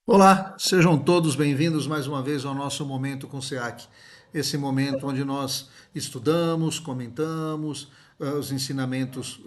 Olá, sejam todos bem-vindos mais uma vez ao nosso Momento com SEAC. Esse momento onde nós estudamos, comentamos os ensinamentos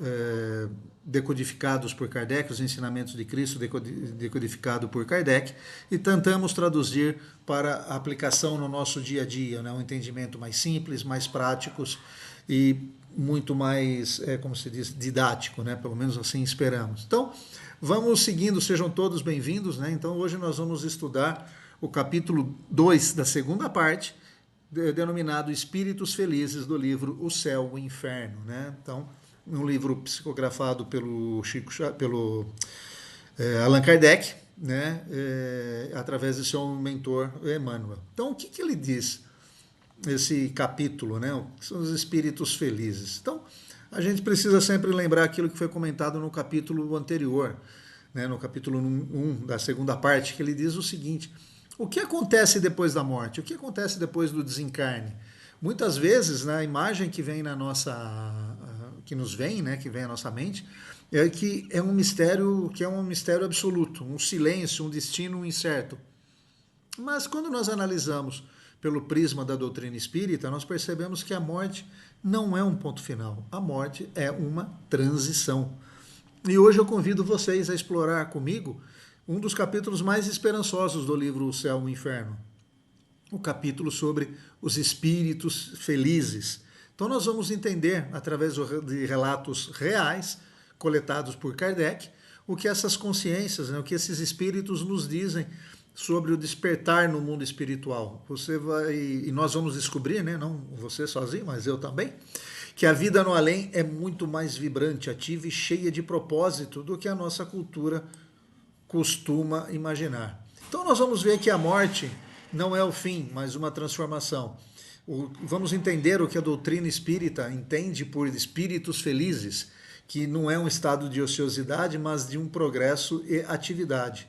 decodificados por Kardec, os ensinamentos de Cristo decodificado por Kardec, e tentamos traduzir para a aplicação no nosso dia a dia, né? Um entendimento mais simples, mais práticos e muito mais, como se diz, didático, né? Pelo menos assim esperamos. Então, vamos seguindo, sejam todos bem-vindos, né? Então, hoje nós vamos estudar o capítulo 2 da segunda parte, denominado Espíritos Felizes, do livro O Céu e o Inferno, né? Então, um livro psicografado pelo Allan Kardec, né? Através de seu mentor Emmanuel. Então, o que ele diz? Esse capítulo, né? Que são os espíritos felizes. Então, a gente precisa sempre lembrar aquilo que foi comentado no capítulo anterior, né? No capítulo 1 da segunda parte, que ele diz o seguinte: o que acontece depois da morte? O que acontece depois do desencarne? Muitas vezes, na imagem que vem na nossa, que nos vem, né, que vem à nossa mente, é que é um mistério absoluto, um silêncio, um destino incerto. Mas quando nós analisamos pelo prisma da doutrina espírita, nós percebemos que a morte não é um ponto final. A morte é uma transição. E hoje eu convido vocês a explorar comigo um dos capítulos mais esperançosos do livro O Céu e o Inferno, o capítulo sobre os espíritos felizes. Então nós vamos entender, através de relatos reais, coletados por Kardec, o que essas consciências, né, o que esses espíritos nos dizem sobre o despertar no mundo espiritual. Você vai, e nós vamos descobrir, né, não você sozinho, mas eu também, que a vida no além é muito mais vibrante, ativa e cheia de propósito do que a nossa cultura costuma imaginar. Então nós vamos ver que a morte não é o fim, mas uma transformação. Vamos entender o que a doutrina espírita entende por espíritos felizes, que não é um estado de ociosidade, mas de um progresso e atividade.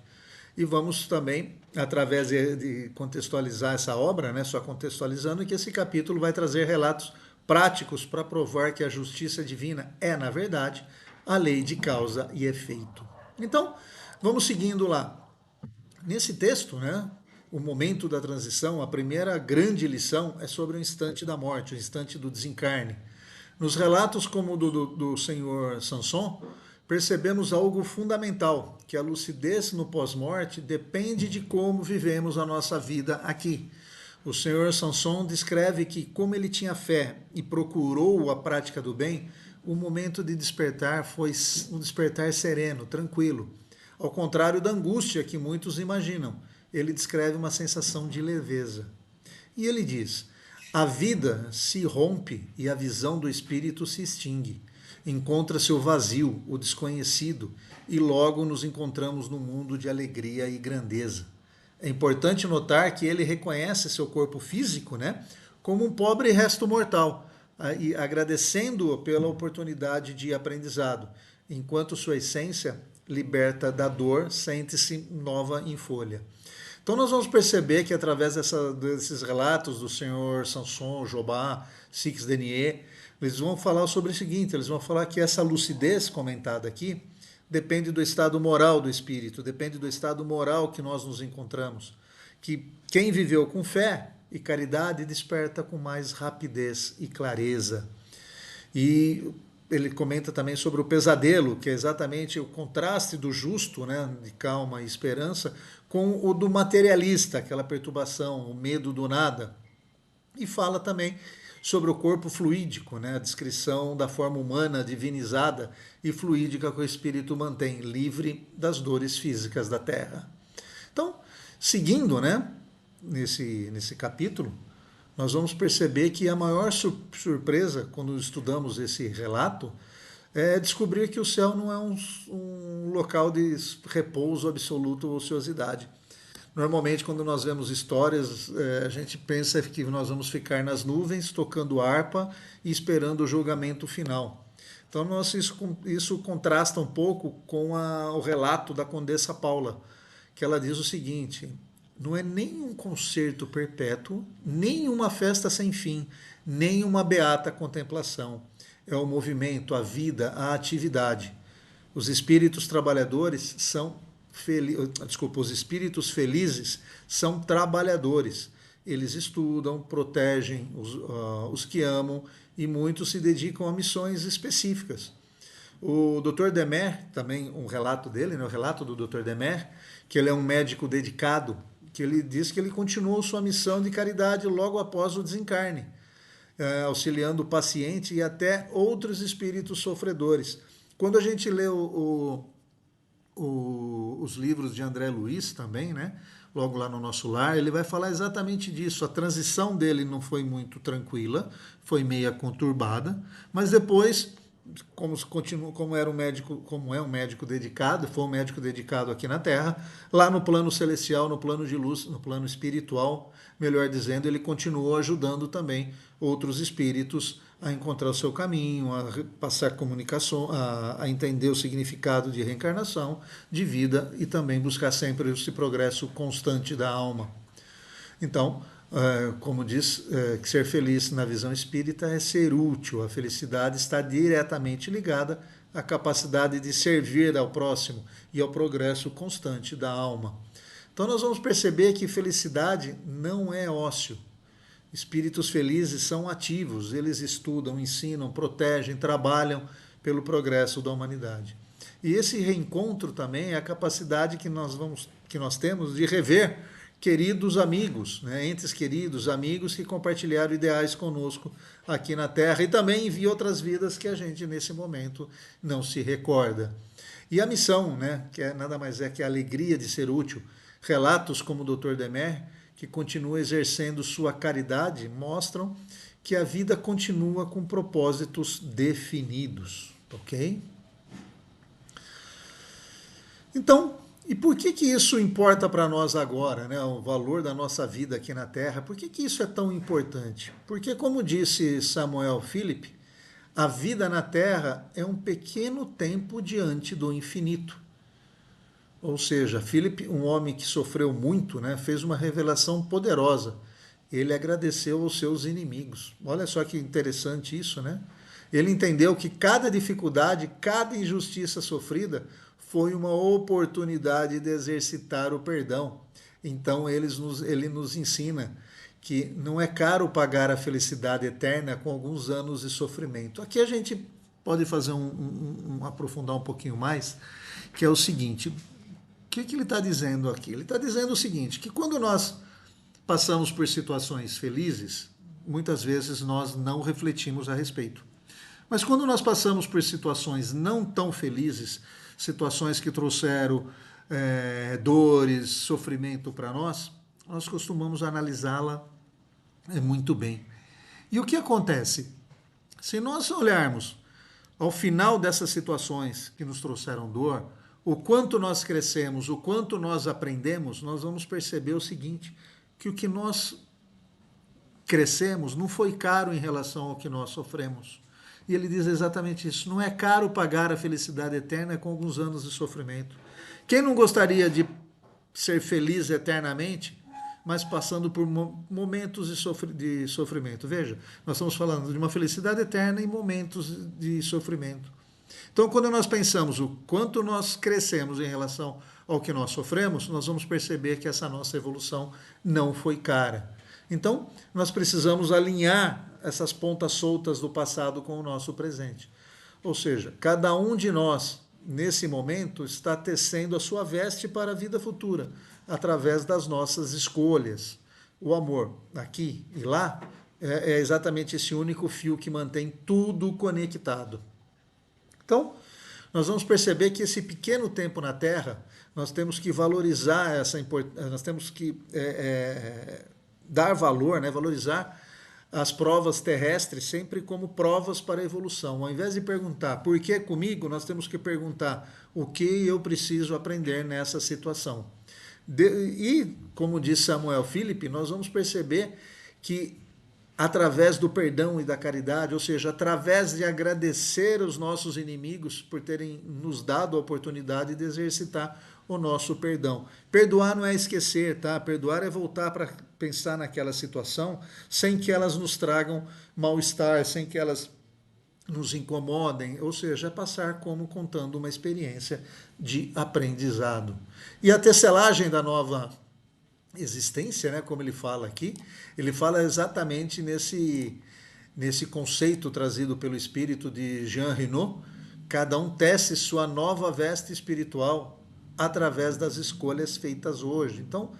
E vamos também, através de contextualizar essa obra, né, só contextualizando, que esse capítulo vai trazer relatos práticos para provar que a justiça divina é, na verdade, a lei de causa e efeito. Então, vamos seguindo lá. Nesse texto, né, o momento da transição, a primeira grande lição é sobre o instante da morte, o instante do desencarne. Nos relatos como o do senhor Sanson, percebemos algo fundamental, que a lucidez no pós-morte depende de como vivemos a nossa vida aqui. O senhor Sanson descreve que, como ele tinha fé e procurou a prática do bem, o momento de despertar foi um despertar sereno, tranquilo. Ao contrário da angústia que muitos imaginam, ele descreve uma sensação de leveza. E ele diz: a vida se rompe e a visão do espírito se extingue. Encontra-se o vazio, o desconhecido, e logo nos encontramos num mundo de alegria e grandeza. É importante notar que ele reconhece seu corpo físico, né, como um pobre resto mortal, e agradecendo-o pela oportunidade de aprendizado, enquanto sua essência, liberta da dor, sente-se nova em folha. Então nós vamos perceber que através desses relatos do senhor Sanson, Jobá, Six Denier, eles vão falar sobre o seguinte, eles vão falar que essa lucidez comentada aqui depende do estado moral do espírito, depende do estado moral que nós nos encontramos. Que quem viveu com fé e caridade desperta com mais rapidez e clareza. E ele comenta também sobre o pesadelo, que é exatamente o contraste do justo, né, de calma e esperança, com o do materialista, aquela perturbação, o medo do nada. E fala também sobre o corpo fluídico, né, a descrição da forma humana divinizada e fluídica que o espírito mantém, livre das dores físicas da terra. Então, seguindo, né, nesse capítulo, nós vamos perceber que a maior surpresa quando estudamos esse relato é descobrir que o céu não é um local de repouso absoluto ou ociosidade. Normalmente, quando nós vemos histórias, a gente pensa que nós vamos ficar nas nuvens, tocando harpa e esperando o julgamento final. Então, isso contrasta um pouco com o relato da Condessa Paula, que ela diz o seguinte: não é nem um concerto perpétuo, nem uma festa sem fim, nem uma beata contemplação. É o movimento, a vida, a atividade. Os espíritos trabalhadores são os espíritos felizes são trabalhadores. Eles estudam, protegem os que amam e muitos se dedicam a missões específicas. O Dr. Demer, também um relato dele, né, o relato do Dr. Demer, que ele é um médico dedicado, que ele diz que ele continuou sua missão de caridade logo após o desencarne, auxiliando o paciente e até outros espíritos sofredores. Quando a gente lê os livros de André Luiz também, né, logo lá no Nosso Lar, ele vai falar exatamente disso. A transição dele não foi muito tranquila, foi meia conturbada, mas depois, como era um médico, como é um médico dedicado, foi um médico dedicado aqui na Terra, lá no plano celestial, no plano de luz, no plano espiritual, melhor dizendo, ele continuou ajudando também outros espíritos a encontrar o seu caminho, a passar comunicação, a entender o significado de reencarnação, de vida e também buscar sempre esse progresso constante da alma. Então, como diz, que ser feliz na visão espírita é ser útil. A felicidade está diretamente ligada à capacidade de servir ao próximo e ao progresso constante da alma. Então nós vamos perceber que felicidade não é ócio. Espíritos felizes são ativos, eles estudam, ensinam, protegem, trabalham pelo progresso da humanidade. E esse reencontro também é a capacidade que nós temos de rever queridos amigos, né, entes queridos, amigos que compartilharam ideais conosco aqui na Terra e também em outras vidas que a gente nesse momento não se recorda. E a missão, né, que nada mais é que a alegria de ser útil. Relatos como o Dr. Demer, que continua exercendo sua caridade, mostram que a vida continua com propósitos definidos, ok? Então, e por que isso importa para nós agora, né? O valor da nossa vida aqui na Terra? Por que isso é tão importante? Porque, como disse Samuel Philip, a vida na Terra é um pequeno tempo diante do infinito. Ou seja, Philip, um homem que sofreu muito, né, fez uma revelação poderosa. Ele agradeceu aos seus inimigos. Olha só que interessante isso, né? Ele entendeu que cada dificuldade, cada injustiça sofrida foi uma oportunidade de exercitar o perdão. Então ele nos ensina que não é caro pagar a felicidade eterna com alguns anos de sofrimento. Aqui a gente pode fazer aprofundar um pouquinho mais, que é o seguinte: o que ele está dizendo aqui? Ele está dizendo o seguinte, que quando nós passamos por situações felizes, muitas vezes nós não refletimos a respeito. Mas quando nós passamos por situações não tão felizes, situações que trouxeram dores, sofrimento para nós costumamos analisá-la muito bem. E o que acontece? Se nós olharmos ao final dessas situações que nos trouxeram dor, o quanto nós crescemos, o quanto nós aprendemos, nós vamos perceber o seguinte, que o que nós crescemos não foi caro em relação ao que nós sofremos. E ele diz exatamente isso, não é caro pagar a felicidade eterna com alguns anos de sofrimento. Quem não gostaria de ser feliz eternamente, mas passando por momentos de sofrimento? Veja, nós estamos falando de uma felicidade eterna em momentos de sofrimento. Então, quando nós pensamos o quanto nós crescemos em relação ao que nós sofremos, nós vamos perceber que essa nossa evolução não foi cara. Então, nós precisamos alinhar essas pontas soltas do passado com o nosso presente. Ou seja, cada um de nós, nesse momento, está tecendo a sua veste para a vida futura, através das nossas escolhas. O amor, aqui e lá, é exatamente esse único fio que mantém tudo conectado. Então, nós vamos perceber que esse pequeno tempo na Terra, nós temos que valorizar essa importância, nós temos que dar valor, né, valorizar as provas terrestres sempre como provas para a evolução. Ao invés de perguntar por que comigo, nós temos que perguntar o que eu preciso aprender nessa situação. E, como disse Samuel Philip, nós vamos perceber que através do perdão e da caridade, ou seja, através de agradecer os nossos inimigos por terem nos dado a oportunidade de exercitar o nosso perdão. Perdoar não é esquecer, tá? Perdoar é voltar para pensar naquela situação sem que elas nos tragam mal-estar, sem que elas nos incomodem, ou seja, é passar como contando uma experiência de aprendizado. E a tecelagem da nova existência, né, como ele fala aqui, ele fala exatamente nesse conceito trazido pelo espírito de Jean Reno. Cada um tece sua nova veste espiritual através das escolhas feitas hoje. Então,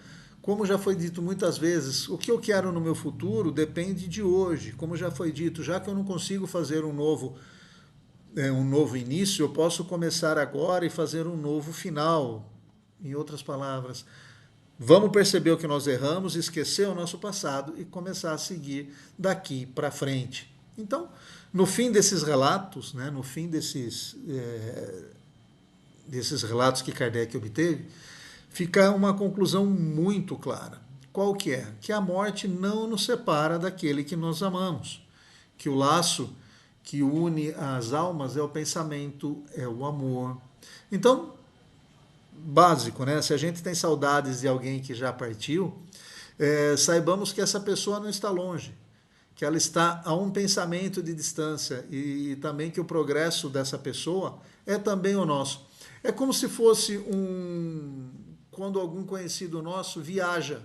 como já foi dito muitas vezes, o que eu quero no meu futuro depende de hoje. Como já foi dito, já que eu não consigo fazer um novo início, eu posso começar agora e fazer um novo final. Em outras palavras, vamos perceber o que nós erramos, esquecer o nosso passado e começar a seguir daqui para frente. Então, no fim desses relatos, né, no fim desses relatos que Kardec obteve, fica uma conclusão muito clara. Qual que é? Que a morte não nos separa daquele que nós amamos, que o laço que une as almas é o pensamento, é o amor. Então, básico, né? Se a gente tem saudades de alguém que já partiu, saibamos que essa pessoa não está longe, que ela está a um pensamento de distância e também que o progresso dessa pessoa é também o nosso. É como se fosse quando algum conhecido nosso viaja.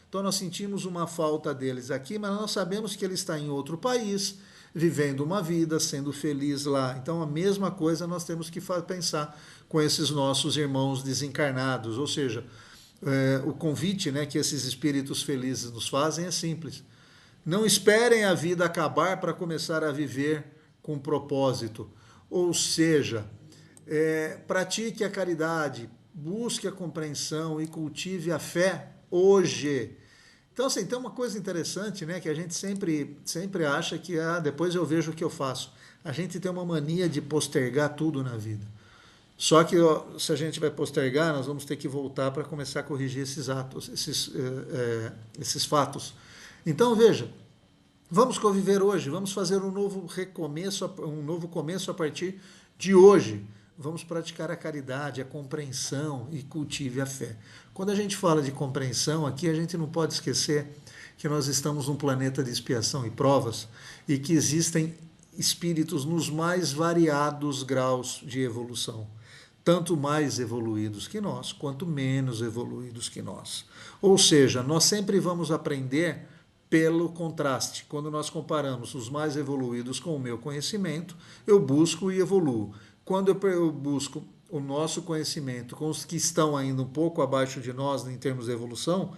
Então nós sentimos uma falta deles aqui, mas nós sabemos que ele está em outro país, vivendo uma vida, sendo feliz lá. Então a mesma coisa nós temos que pensar com esses nossos irmãos desencarnados. Ou seja, o convite, né, que esses espíritos felizes nos fazem é simples. Não esperem a vida acabar para começar a viver com propósito. Ou seja, pratique a caridade, busque a compreensão e cultive a fé hoje. Então, assim, tem uma coisa interessante, né, que a gente sempre acha que depois eu vejo o que eu faço. A gente tem uma mania de postergar tudo na vida. Só que se a gente vai postergar, nós vamos ter que voltar para começar a corrigir esses atos, esses fatos. Então, veja, vamos conviver hoje, vamos fazer um novo recomeço, um novo começo a partir de hoje. Vamos praticar a caridade, a compreensão e cultive a fé. Quando a gente fala de compreensão, aqui a gente não pode esquecer que nós estamos num planeta de expiação e provas e que existem espíritos nos mais variados graus de evolução, tanto mais evoluídos que nós, quanto menos evoluídos que nós. Ou seja, nós sempre vamos aprender pelo contraste. Quando nós comparamos os mais evoluídos com o meu conhecimento, eu busco e evoluo. Quando eu busco o nosso conhecimento com os que estão ainda um pouco abaixo de nós em termos de evolução,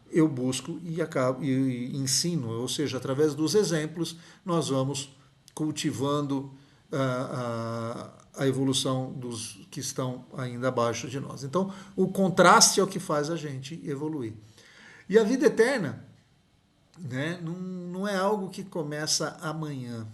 eu busco e ensino, ou seja, através dos exemplos, nós vamos cultivando a evolução dos que estão ainda abaixo de nós. Então, o contraste é o que faz a gente evoluir. E a vida eterna, né, não é algo que começa amanhã,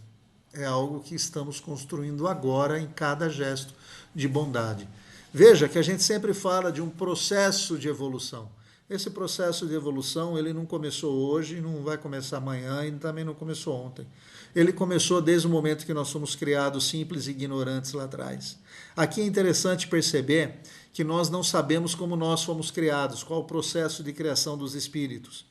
é algo que estamos construindo agora em cada gesto de bondade. Veja que a gente sempre fala de um processo de evolução. Esse processo de evolução, ele não começou hoje, não vai começar amanhã e também não começou ontem. Ele começou desde o momento que nós fomos criados simples e ignorantes lá atrás. Aqui é interessante perceber que nós não sabemos como nós fomos criados, qual o processo de criação dos espíritos.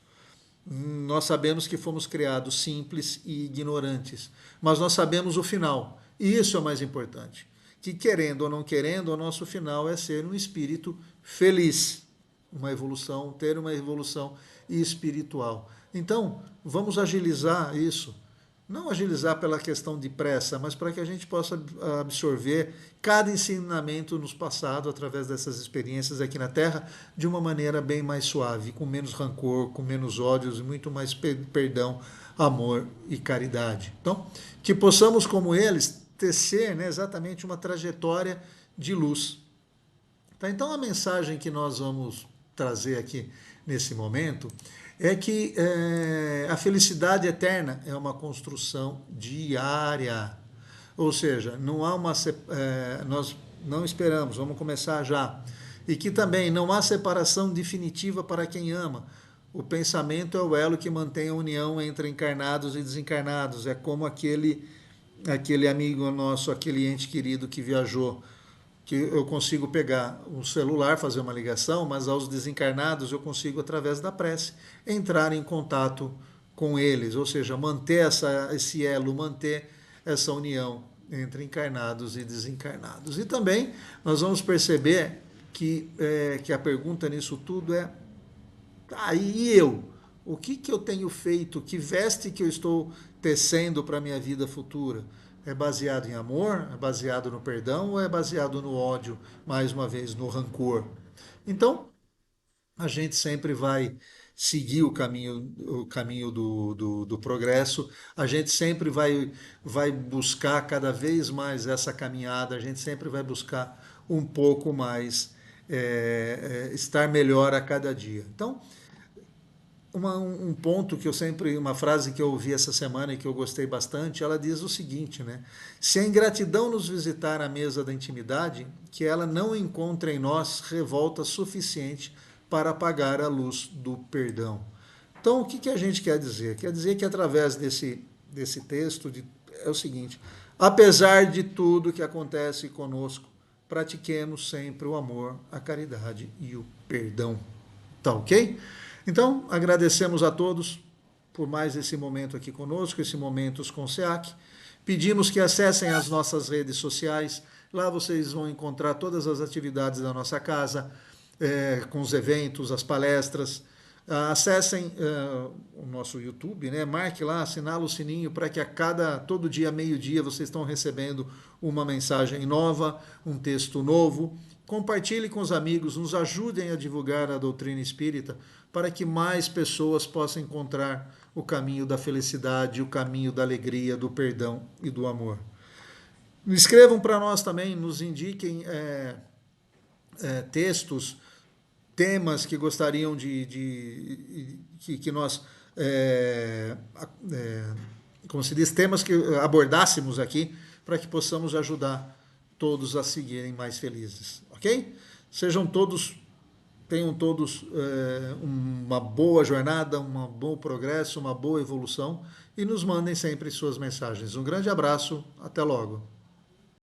Nós sabemos que fomos criados simples e ignorantes, mas nós sabemos o final, e isso é o mais importante, que querendo ou não querendo, o nosso final é ser um espírito feliz, ter uma evolução espiritual. Então, vamos agilizar isso, não agilizar pela questão de pressa, mas para que a gente possa absorver cada ensinamento nos passado através dessas experiências aqui na Terra de uma maneira bem mais suave, com menos rancor, com menos ódios e muito mais perdão, amor e caridade. Então, que possamos, como eles, tecer, né, exatamente uma trajetória de luz. Tá? Então, a mensagem que nós vamos trazer aqui nesse momento é que a felicidade eterna é uma construção diária. Ou seja, não há nós não esperamos, vamos começar já. E que também não há separação definitiva para quem ama. O pensamento é o elo que mantém a união entre encarnados e desencarnados. É como aquele amigo nosso, aquele ente querido que viajou, que eu consigo pegar um celular, fazer uma ligação, mas aos desencarnados eu consigo, através da prece, entrar em contato com eles, ou seja, manter esse elo, manter essa união entre encarnados e desencarnados. E também nós vamos perceber que a pergunta nisso tudo é: e eu? O que eu tenho feito? Que veste que eu estou tecendo para a minha vida futura? É baseado em amor? É baseado no perdão? Ou é baseado no ódio? Mais uma vez, no rancor? Então, a gente sempre vai seguir o caminho do progresso, a gente sempre vai buscar cada vez mais essa caminhada, a gente sempre vai buscar um pouco mais estar melhor a cada dia. Então, um ponto que eu sempre, uma frase que eu ouvi essa semana e que eu gostei bastante, ela diz o seguinte, né? Se a ingratidão nos visitar à mesa da intimidade, que ela não encontre em nós revolta suficiente para apagar a luz do perdão. Então, o que a gente quer dizer? Quer dizer que através desse texto é o seguinte: apesar de tudo que acontece conosco, pratiquemos sempre o amor, a caridade e o perdão. Tá ok? Então, agradecemos a todos por mais esse momento aqui conosco, esse Momentos com SEAC. Pedimos que acessem as nossas redes sociais. Lá vocês vão encontrar todas as atividades da nossa casa, com os eventos, as palestras. Acessem o nosso YouTube, né? Marque lá, assinala o sininho para que todo dia, meio-dia, vocês estão recebendo uma mensagem nova, um texto novo. Compartilhe com os amigos, nos ajudem a divulgar a doutrina espírita para que mais pessoas possam encontrar o caminho da felicidade, o caminho da alegria, do perdão e do amor. Escrevam para nós também, nos indiquem textos, temas que gostariam que nós, como se diz, temas que abordássemos aqui para que possamos ajudar todos a seguirem mais felizes, ok? Tenham todos uma boa jornada, um bom progresso, uma boa evolução e nos mandem sempre suas mensagens. Um grande abraço, até logo.